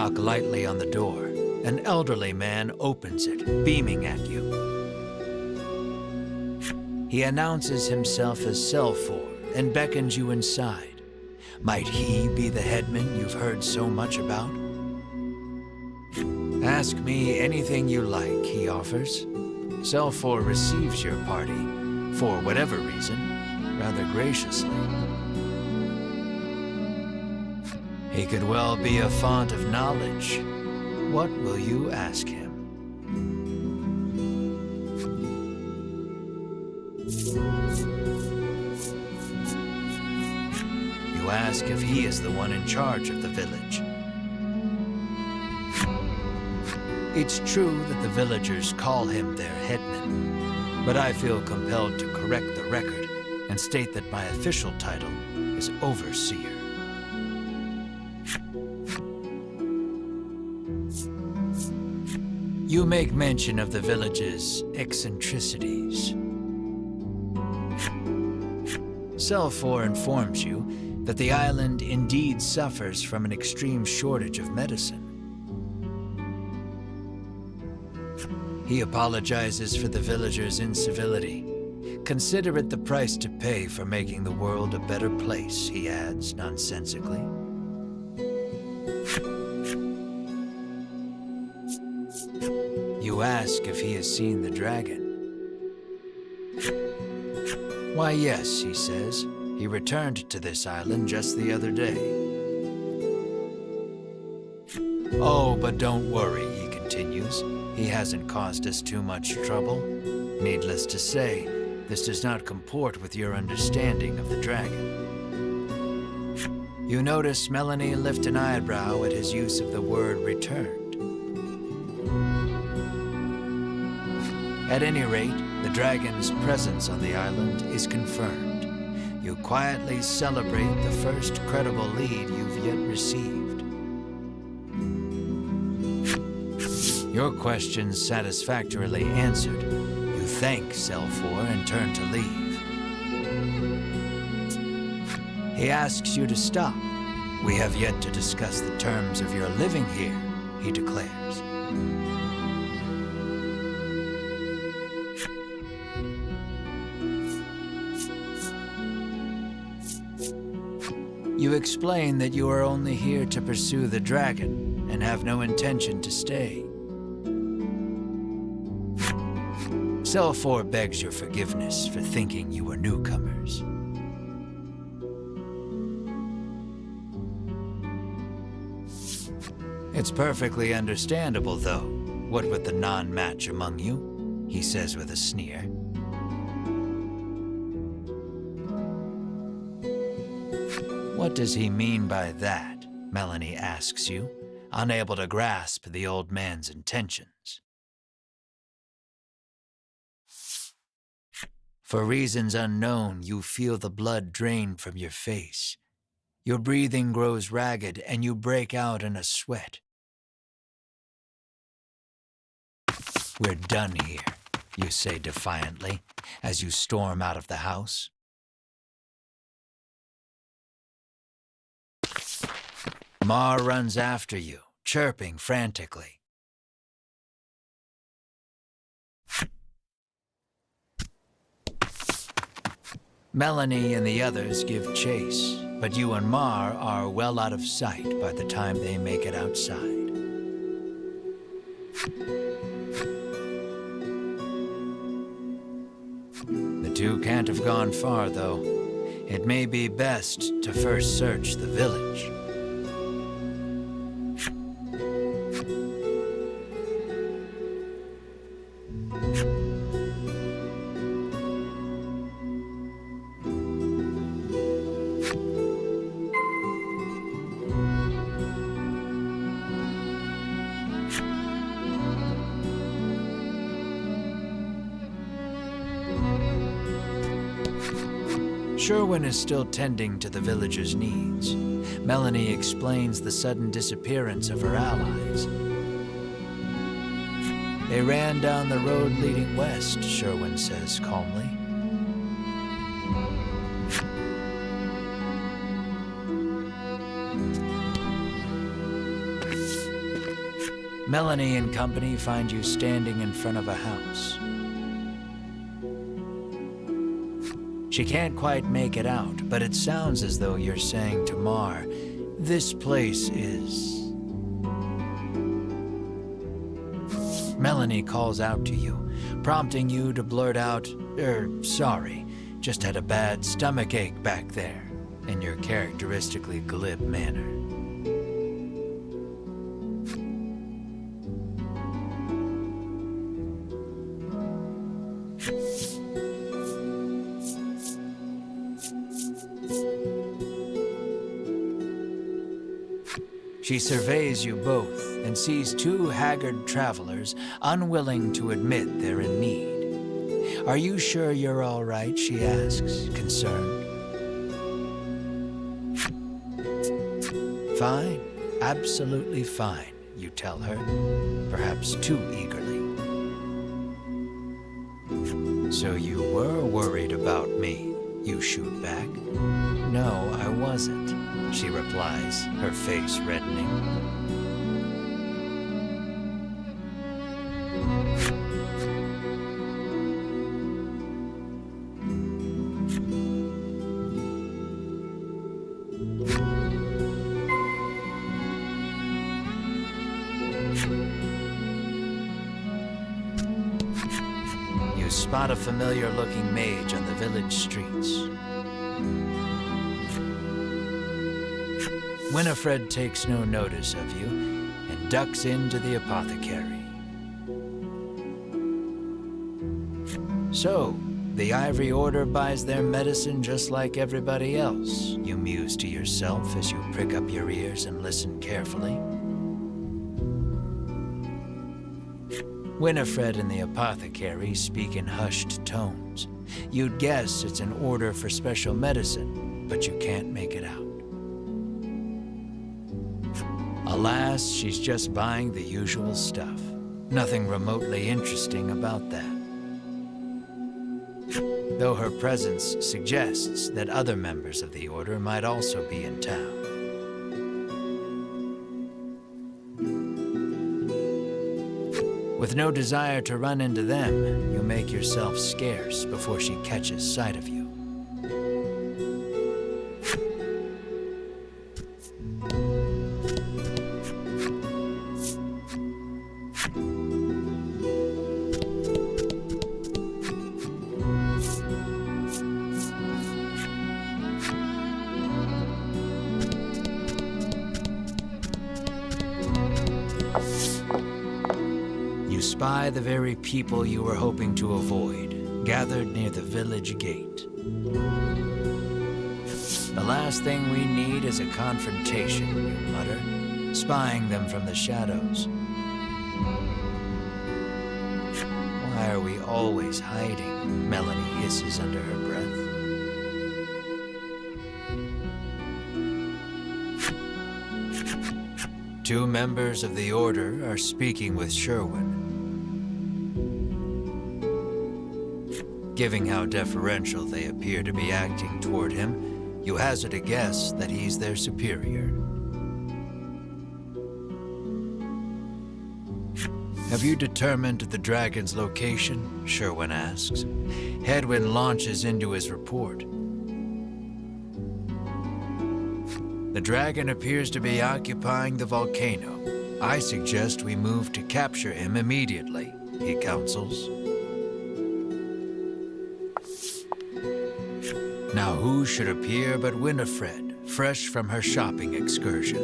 knock lightly on the door. An elderly man opens it, beaming at you. He announces himself as Selfor and beckons you inside. Might he be the headman you've heard so much about? Ask me anything you like, he offers. Selfor receives your party, for whatever reason, rather graciously. He could well be a font of knowledge. What will you ask him? You ask if he is the one in charge of the village. It's true that the villagers call him their headman, but I feel compelled to correct the record and state that my official title is overseer. You make mention of the village's eccentricities. Selfor informs you that the island indeed suffers from an extreme shortage of medicine. He apologizes for the villagers' incivility. Consider it the price to pay for making the world a better place, he adds nonsensically. You ask if he has seen the dragon. Why, yes, he says. He returned to this island just the other day. Oh, but don't worry, he continues. He hasn't caused us too much trouble. Needless to say, this does not comport with your understanding of the dragon. You notice Melanie lift an eyebrow at his use of the word returned. At any rate, the dragon's presence on the island is confirmed. You quietly celebrate the first credible lead you've yet received. Your questions satisfactorily answered, you thank Selfor and turn to leave. He asks you to stop. We have yet to discuss the terms of your living here, he declares. You explain that you are only here to pursue the dragon and have no intention to stay. Selfor begs your forgiveness for thinking you were newcomers. It's perfectly understandable, though, what with the non-match among you, he says with a sneer. What does he mean by that? Melanie asks you, unable to grasp the old man's intentions. For reasons unknown, you feel the blood drain from your face. Your breathing grows ragged and you break out in a sweat. We're done here, you say defiantly, as you storm out of the house. Mar runs after you, chirping frantically. Melanie and the others give chase, but you and Mar are well out of sight by the time they make it outside. The two can't have gone far, though. It may be best to first search the village. Sherwin is still tending to the villagers' needs. Melanie explains the sudden disappearance of her allies. They ran down the road leading west, Sherwin says calmly. Melanie and company find you standing in front of a house. She can't quite make it out, but it sounds as though you're saying to Mar, "This place is..." Melanie calls out to you, prompting you to blurt out, "Sorry, just had a bad stomachache back there," in your characteristically glib manner. She surveys you both and sees two haggard travelers unwilling to admit they're in need. "Are you sure you're all right?" she asks, concerned. "Fine, absolutely fine," you tell her, perhaps too eagerly. "So you were worried about me," you shoot back. "No, I wasn't," she replies, her face reddening. You spot a familiar-looking mage on the village streets. Winifred takes no notice of you and ducks into the apothecary. "So, the Ivory Order buys their medicine just like everybody else," you muse to yourself as you prick up your ears and listen carefully. Winifred and the apothecary speak in hushed tones. You'd guess it's an order for special medicine, but you can't make it out. Alas, she's just buying the usual stuff. Nothing remotely interesting about that. Though her presence suggests that other members of the Order might also be in town. With no desire to run into them, you make yourself scarce before she catches sight of you. You spy the very people you were hoping to avoid, gathered near the village gate. "The last thing we need is a confrontation," you mutter, spying them from the shadows. "Why are we always hiding?" Melanie hisses under her breath. Two members of the Order are speaking with Sherwin. Given how deferential they appear to be acting toward him, you hazard a guess that he's their superior. "Have you determined the dragon's location?" Sherwin asks. Hedwin launches into his report. "The dragon appears to be occupying the volcano. I suggest we move to capture him immediately," he counsels. Now who should appear but Winifred, fresh from her shopping excursion.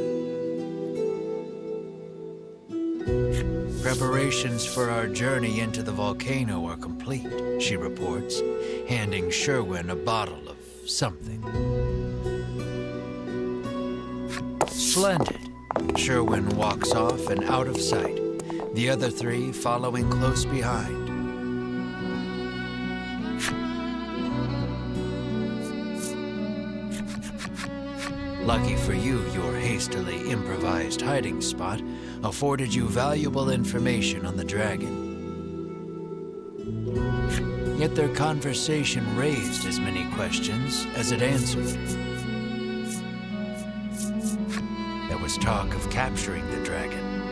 "Preparations for our journey into the volcano are complete," she reports, handing Sherwin a bottle of something. "Splendid." Sherwin walks off and out of sight, the other three following close behind. Lucky for you, your hastily improvised hiding spot afforded you valuable information on the dragon. Yet their conversation raised as many questions as it answered. There was talk of capturing the dragon.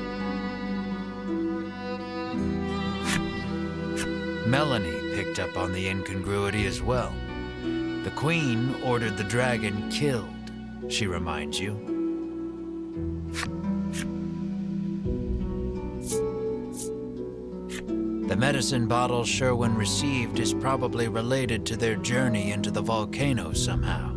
Melanie picked up on the incongruity as well. The queen ordered the dragon killed, she reminds you. The medicine bottle Sherwin received is probably related to their journey into the volcano somehow.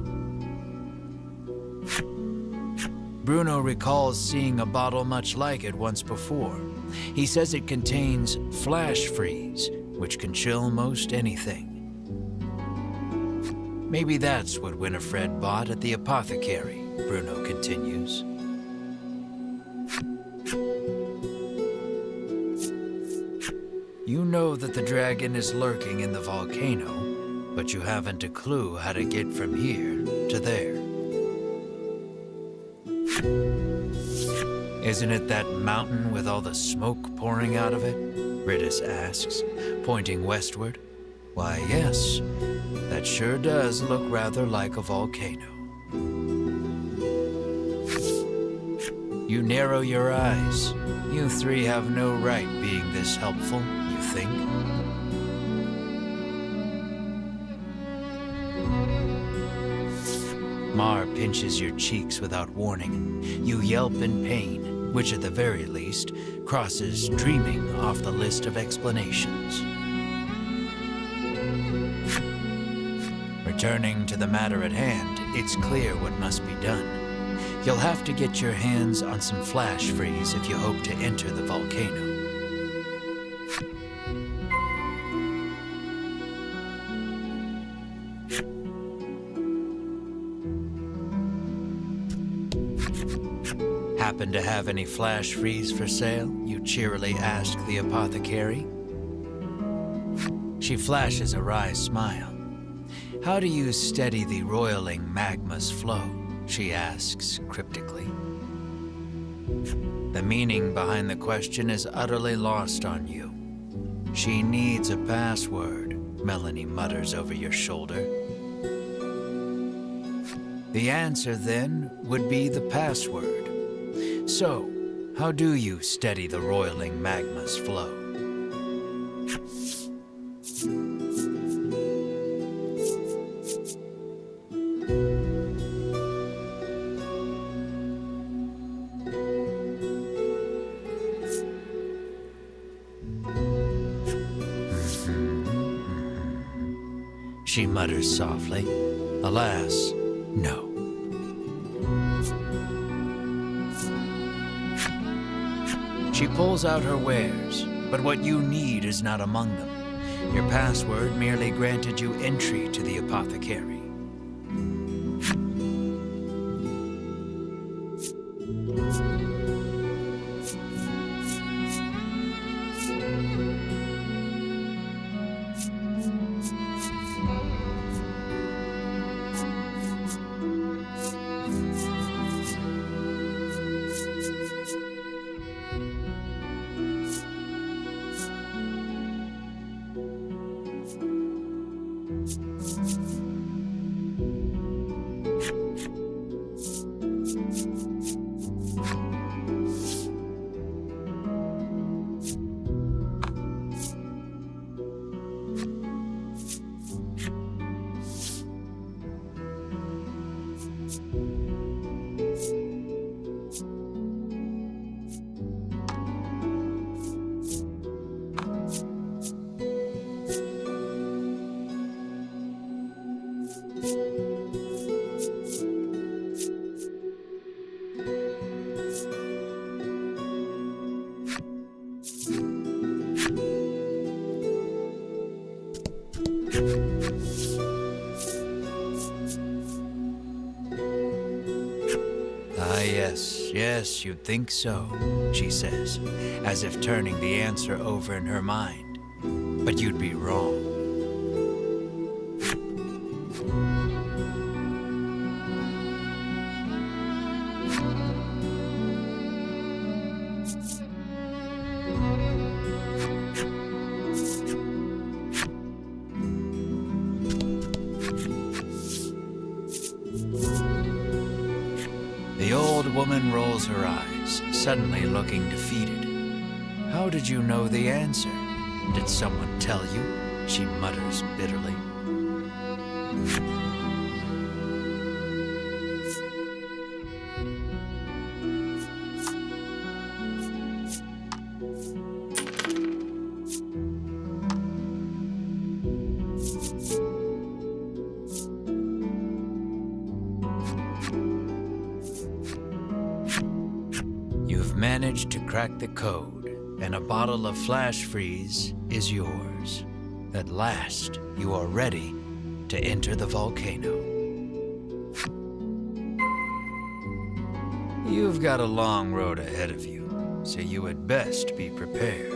Bruno recalls seeing a bottle much like it once before. He says it contains flash freeze, which can chill most anything. Maybe that's what Winifred bought at the apothecary, Bruno continues. You know that the dragon is lurking in the volcano, but you haven't a clue how to get from here to there. Isn't it that mountain with all the smoke pouring out of it? Riddis asks, pointing westward. Why, yes, that sure does look rather like a volcano. You narrow your eyes. You three have no right being this helpful, you think? Mar pinches your cheeks without warning. You yelp in pain, which at the very least crosses dreaming off the list of explanations. Returning to the matter at hand, it's clear what must be done. You'll have to get your hands on some flash freeze if you hope to enter the volcano. Happen to have any flash freeze for sale? You cheerily ask the apothecary. She flashes a wry smile. How do you steady the roiling magma's flow? She asks cryptically. The meaning behind the question is utterly lost on you. She needs a password, Melanie mutters over your shoulder. The answer, then, would be the password. So, how do you steady the roiling magma's flow? She mutters softly. Alas, no. She pulls out her wares, but what you need is not among them. Your password merely granted you entry to the apothecary. Yes, you'd think so, she says, as if turning the answer over in her mind. But you'd be wrong. The old woman rolls her eyes, suddenly looking defeated. How did you know the answer? Did someone tell you? She mutters bitterly. You've managed to crack the code, and a bottle of flash freeze is yours. At last, you are ready to enter the volcano. You've got a long road ahead of you, so you had best be prepared.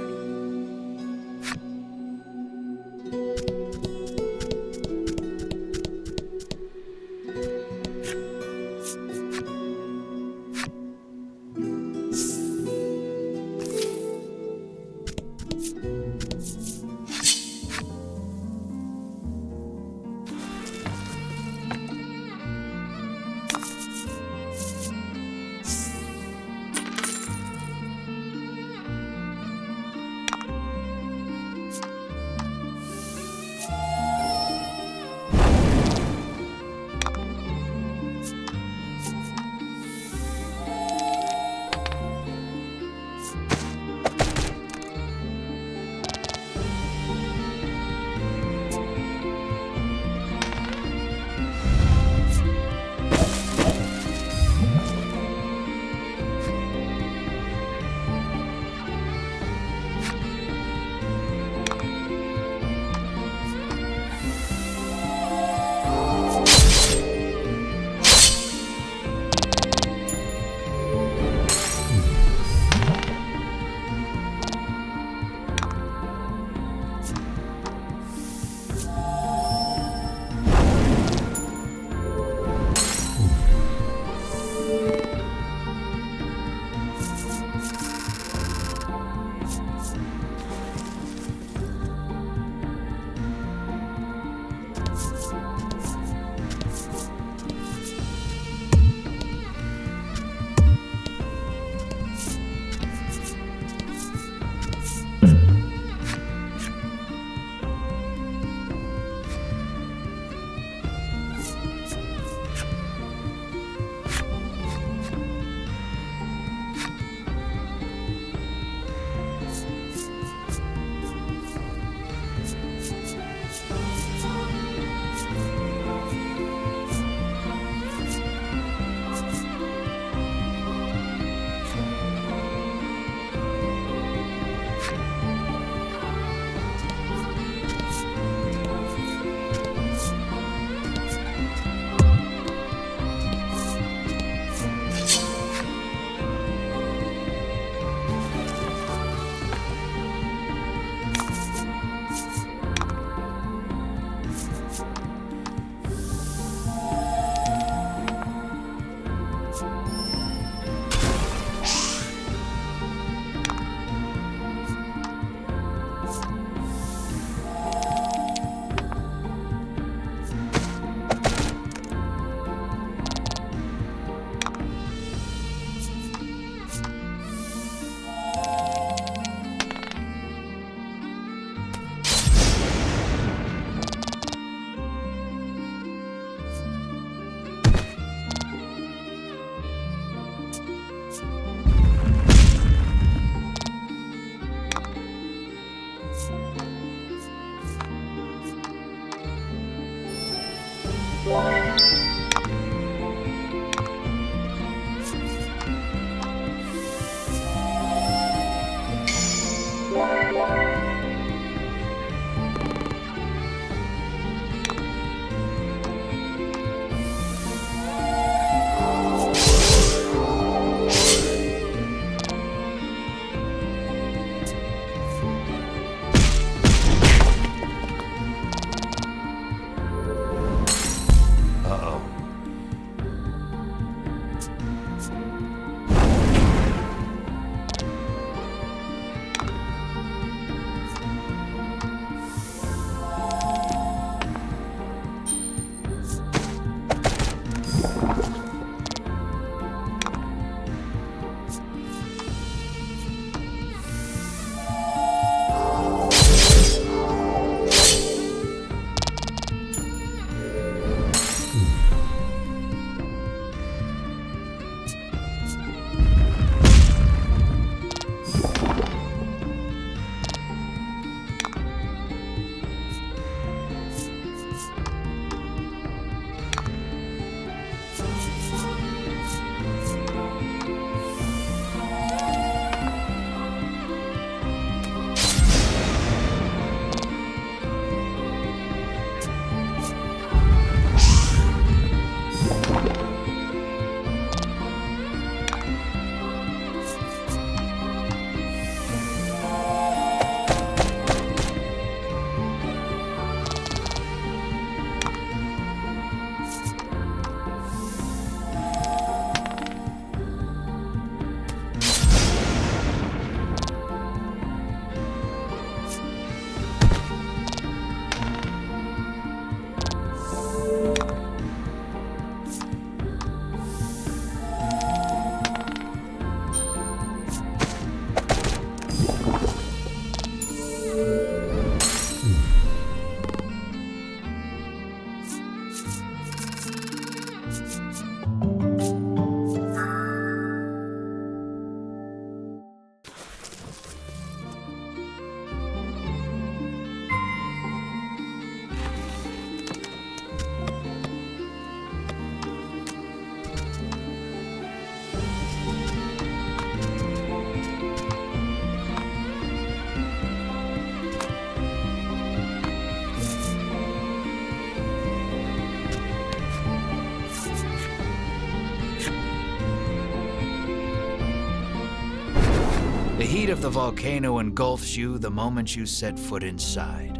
heat of the volcano engulfs you the moment you set foot inside.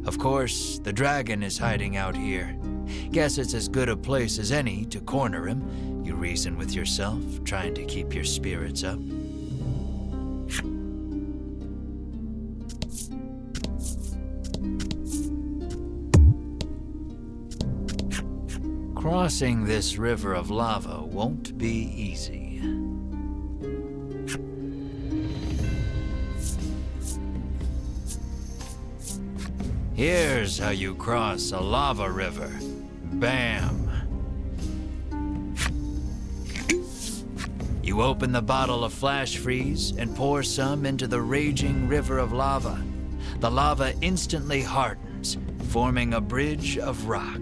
Of course, the dragon is hiding out here. Guess it's as good a place as any to corner him, you reason with yourself, trying to keep your spirits up. Crossing this river of lava won't be easy. Here's how you cross a lava river. Bam! You open the bottle of flash freeze and pour some into the raging river of lava. The lava instantly hardens, forming a bridge of rock.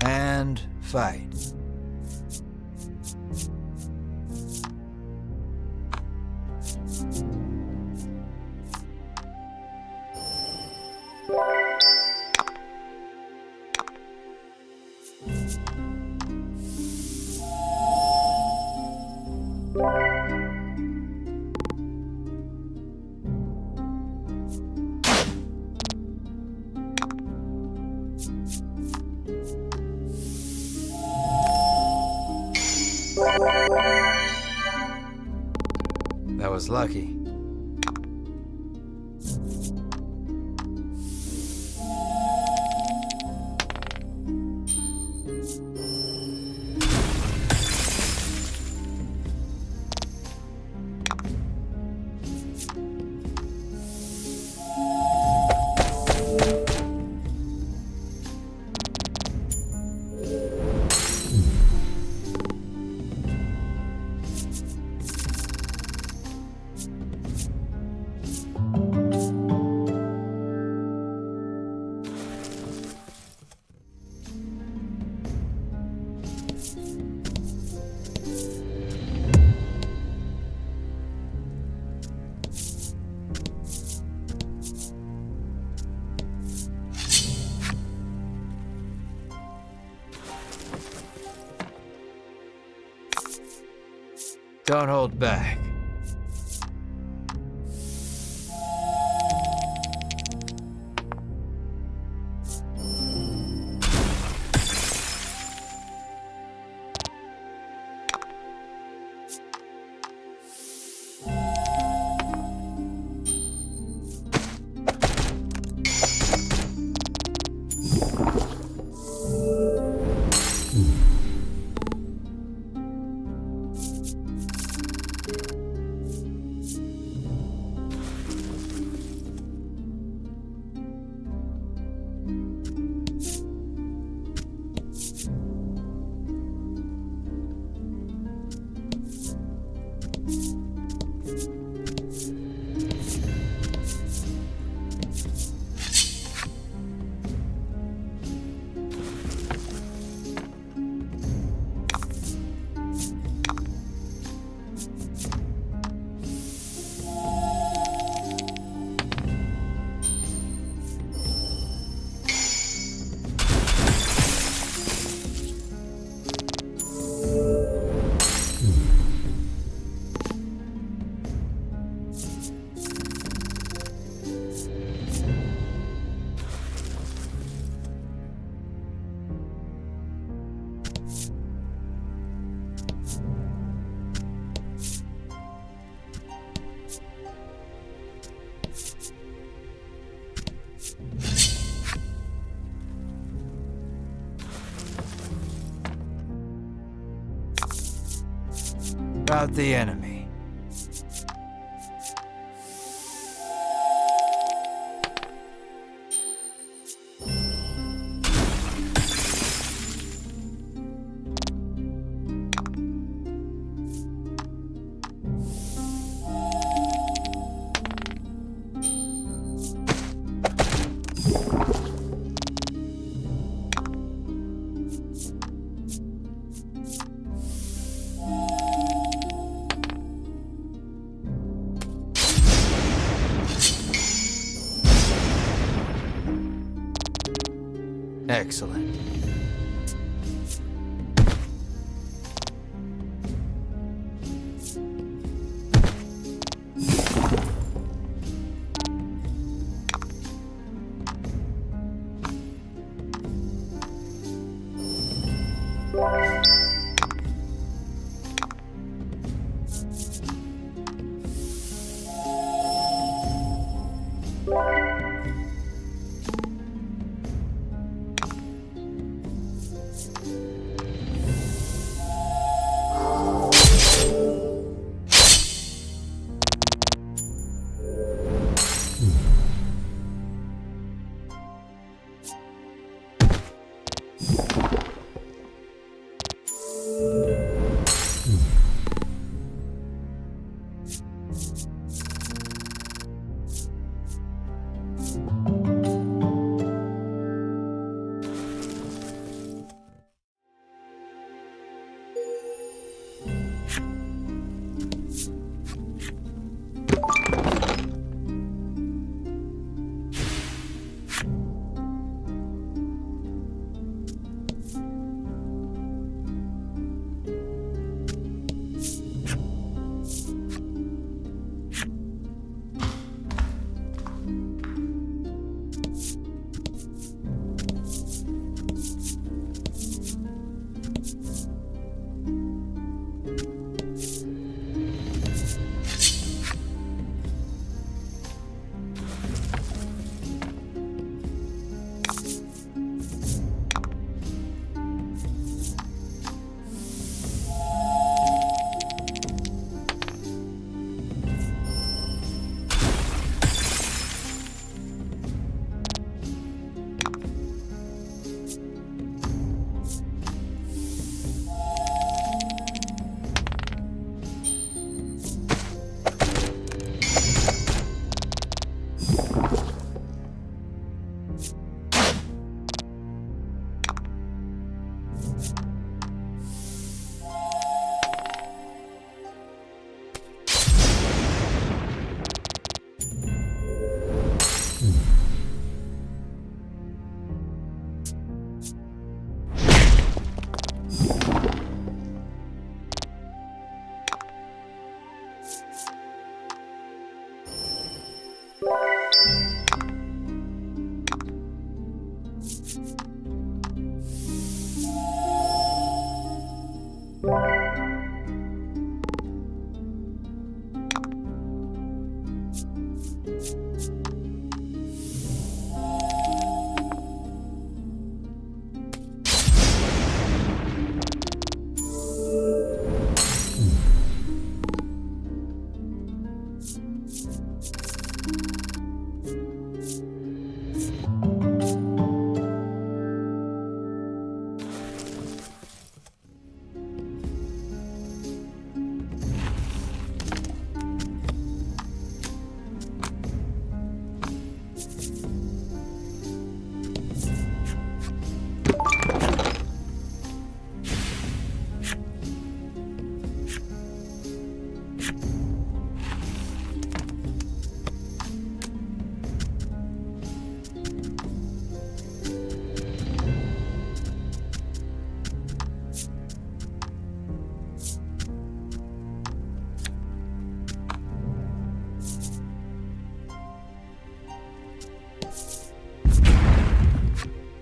And fight. That was lucky. Don't hold back. About the enemy. Excellent.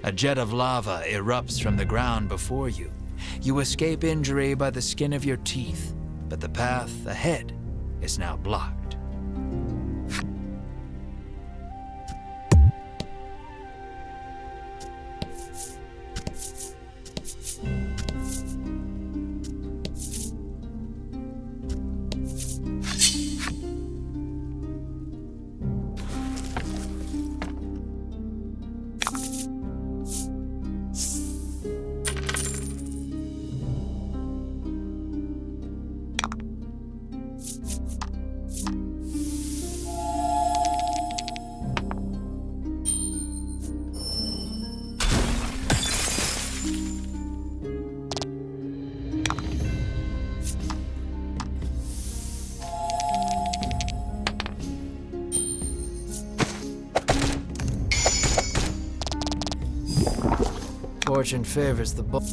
A jet of lava erupts from the ground before you. You escape injury by the skin of your teeth, but the path ahead is now blocked. Fortune favors the bold.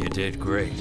You did great.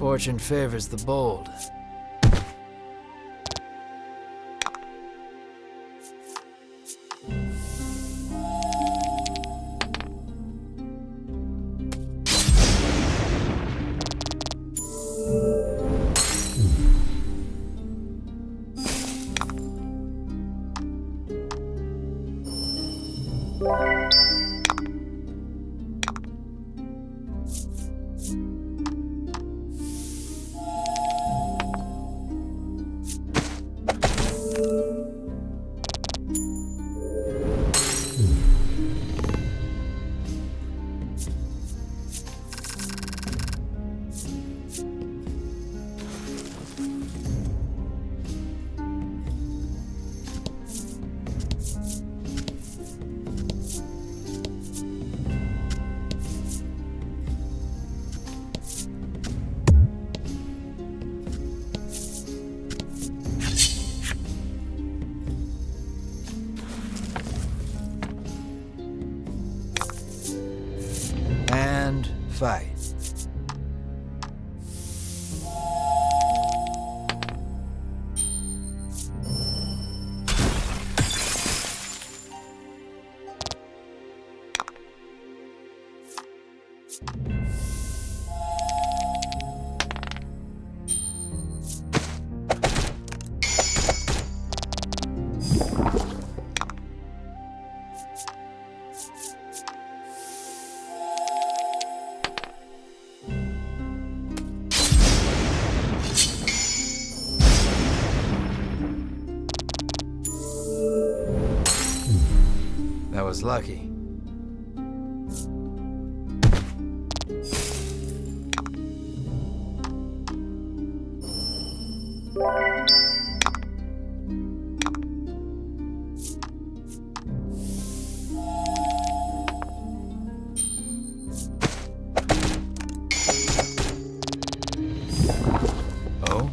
Fortune favors the bold. fight. That was lucky. Oh?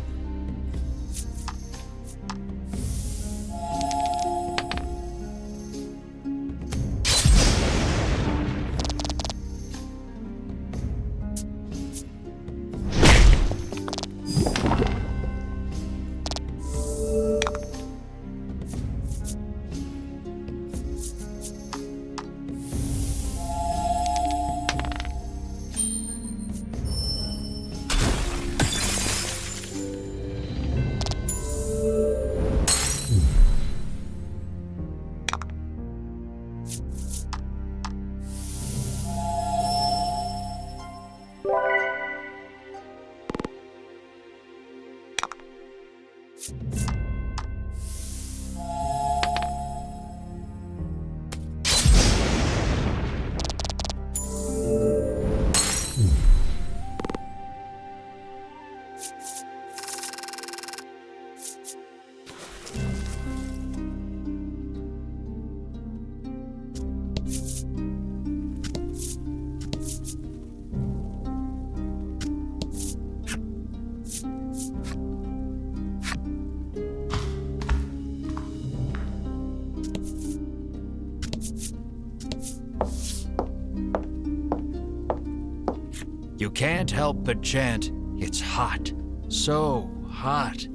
You can't help but chant, "It's hot, so hot,"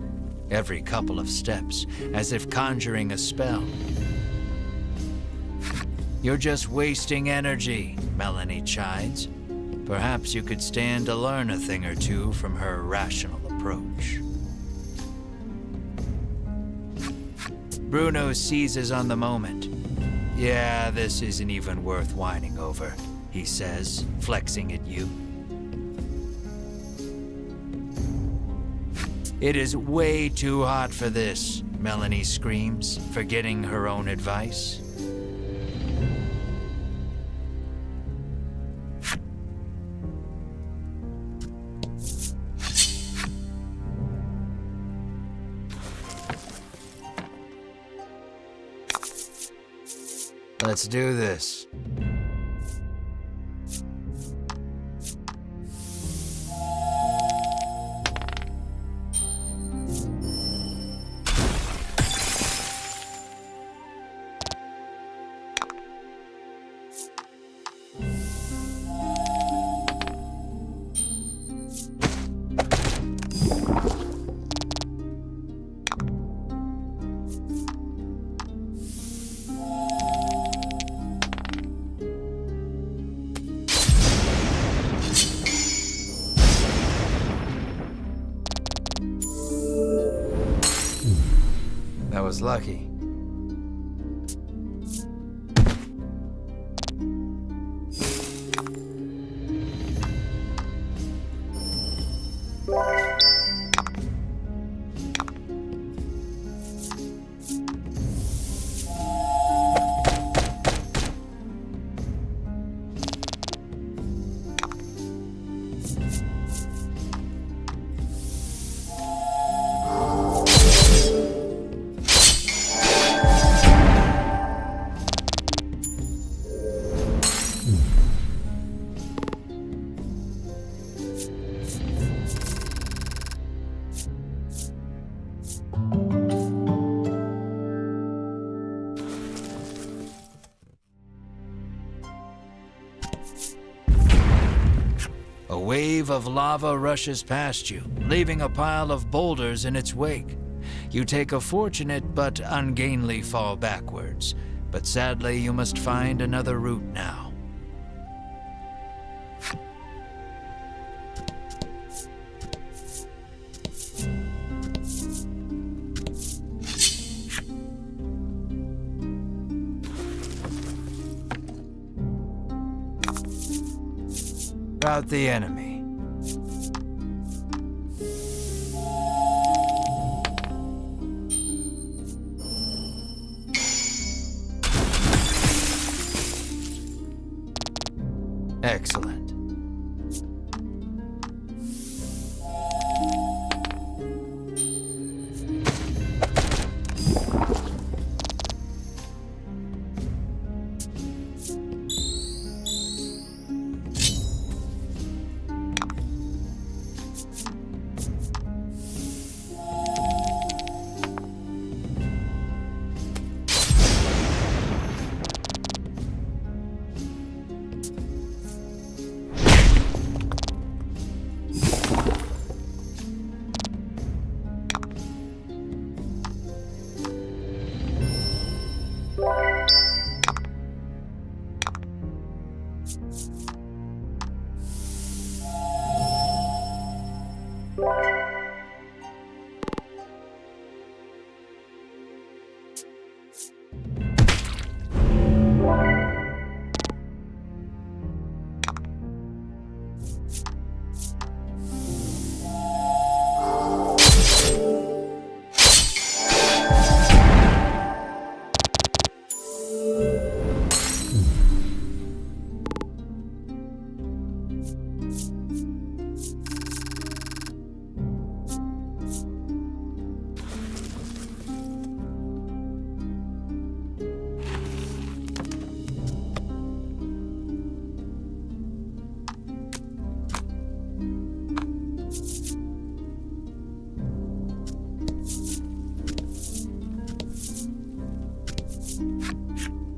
every couple of steps, as if conjuring a spell. You're just wasting energy, Melanie chides. Perhaps you could stand to learn a thing or two from her rational approach. Bruno seizes on the moment. "Yeah, this isn't even worth whining over," he says, flexing at you. "It is way too hot for this," Melanie screams, forgetting her own advice. Let's do this. That was lucky. wave of lava rushes past you, leaving a pile of boulders in its wake. You take a fortunate but ungainly fall backwards, but sadly you must find another route now. About the enemy. Excellent.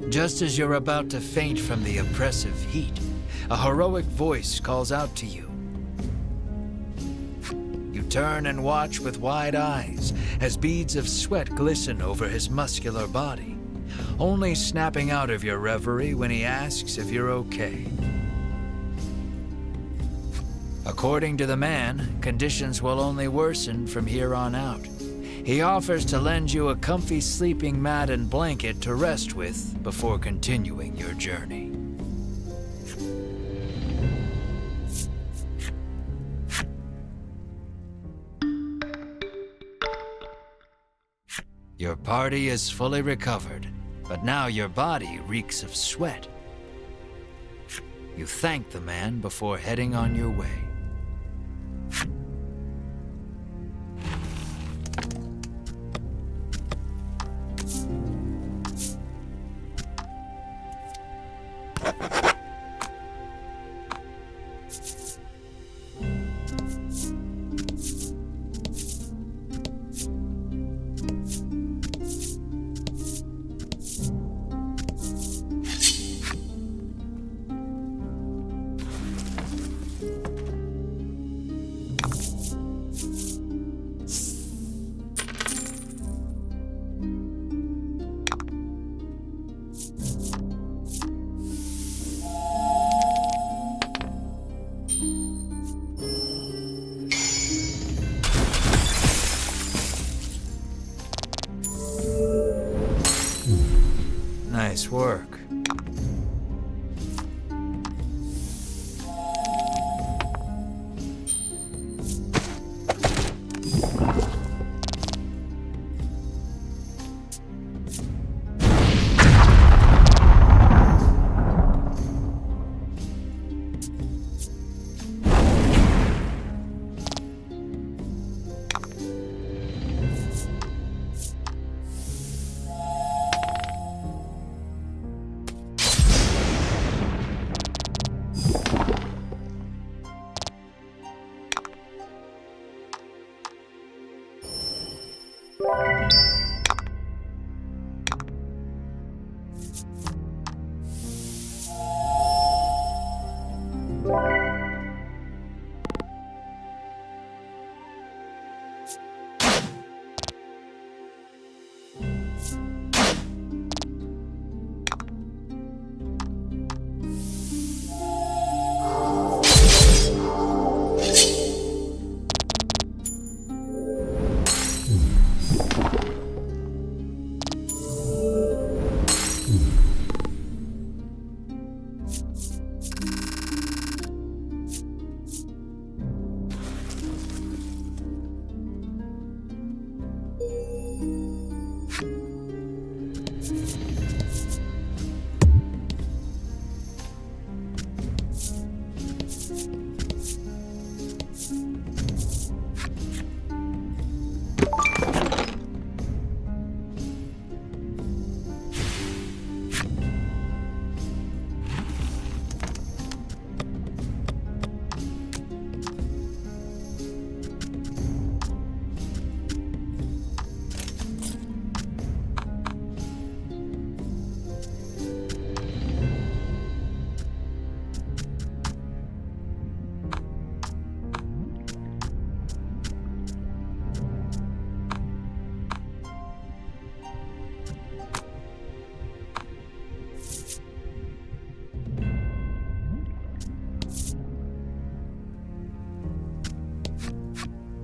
Just as you're about to faint from the oppressive heat, a heroic voice calls out to you. You turn and watch with wide eyes as beads of sweat glisten over his muscular body, only snapping out of your reverie when he asks if you're okay. According to the man, conditions will only worsen from here on out. He offers to lend you a comfy sleeping mat and blanket to rest with before continuing your journey. Your party is fully recovered, but now your body reeks of sweat. You thank the man before heading on your way. Nice work.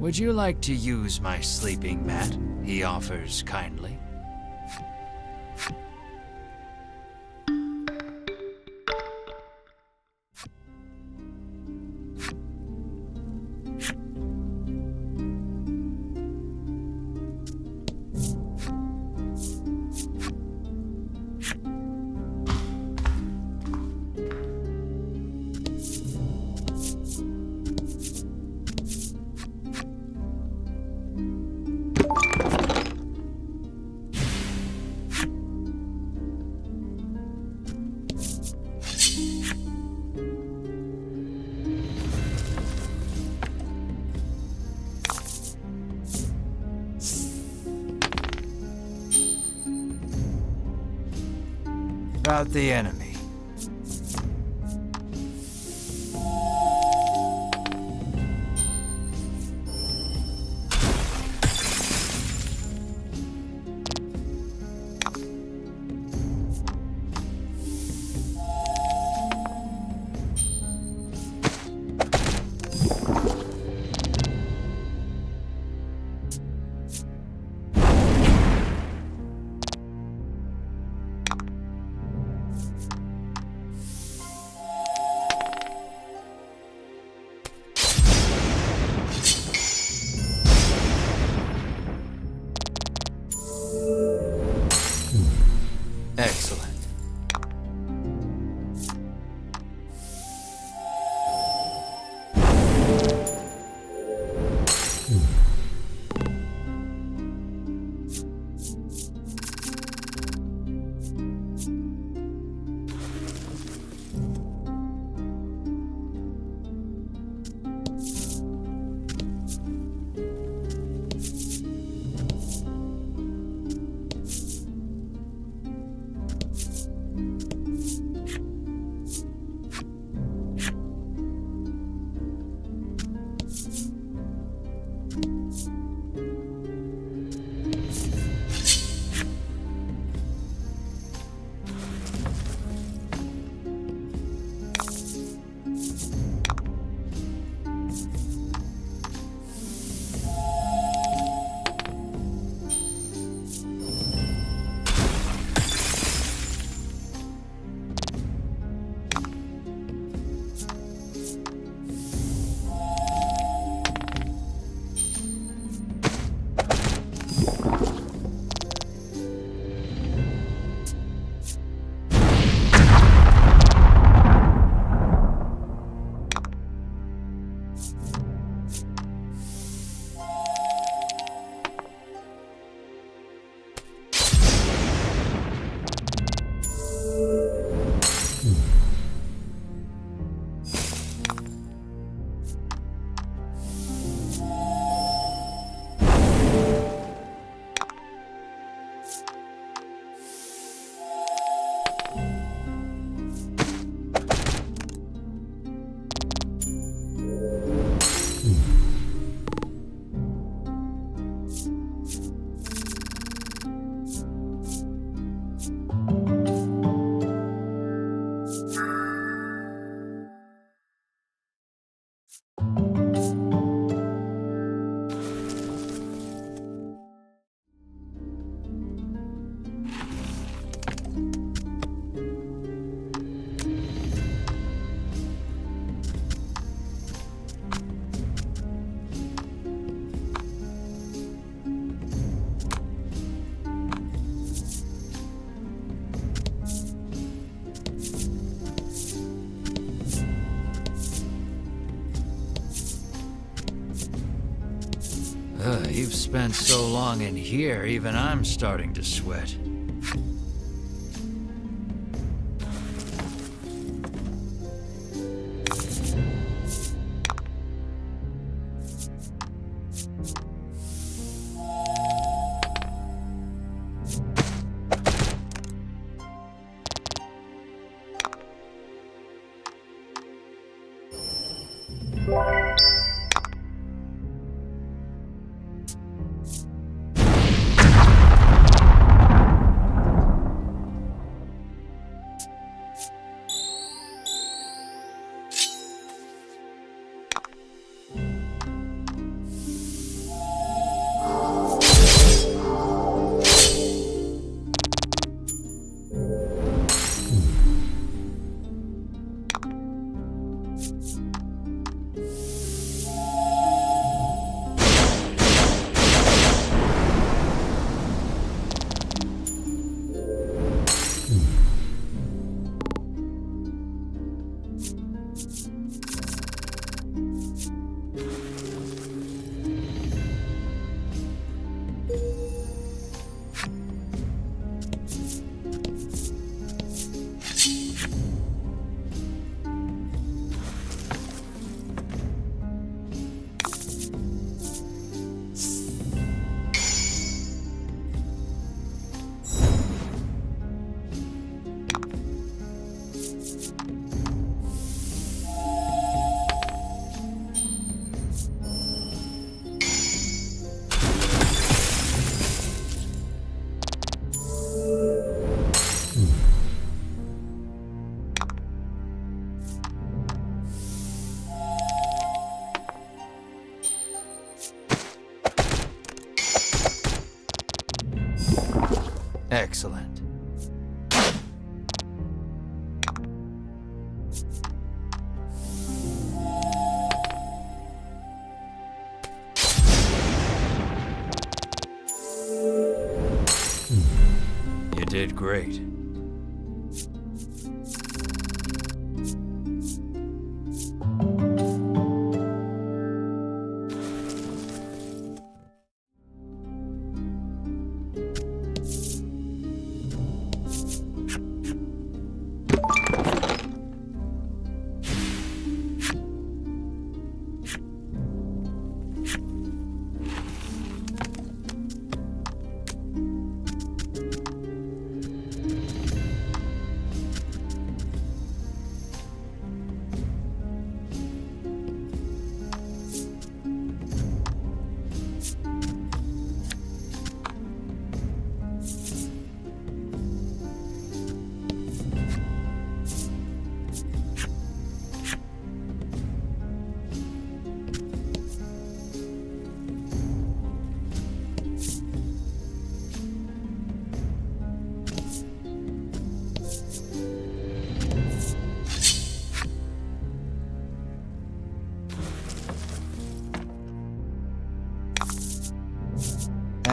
Would you like to use my sleeping mat? He offers kindly. About the enemy. Excellent. You've spent so long in here, even I'm starting to sweat. Excellent. You did great.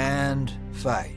And fight.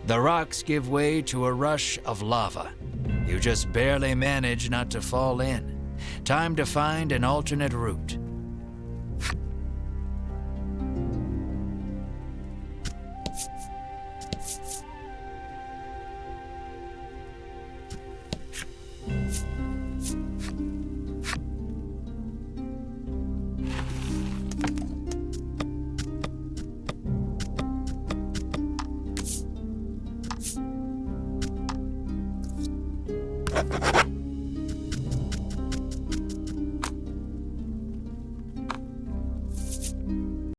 The rocks give way to a rush of lava. You just barely manage not to fall in. Time to find an alternate route.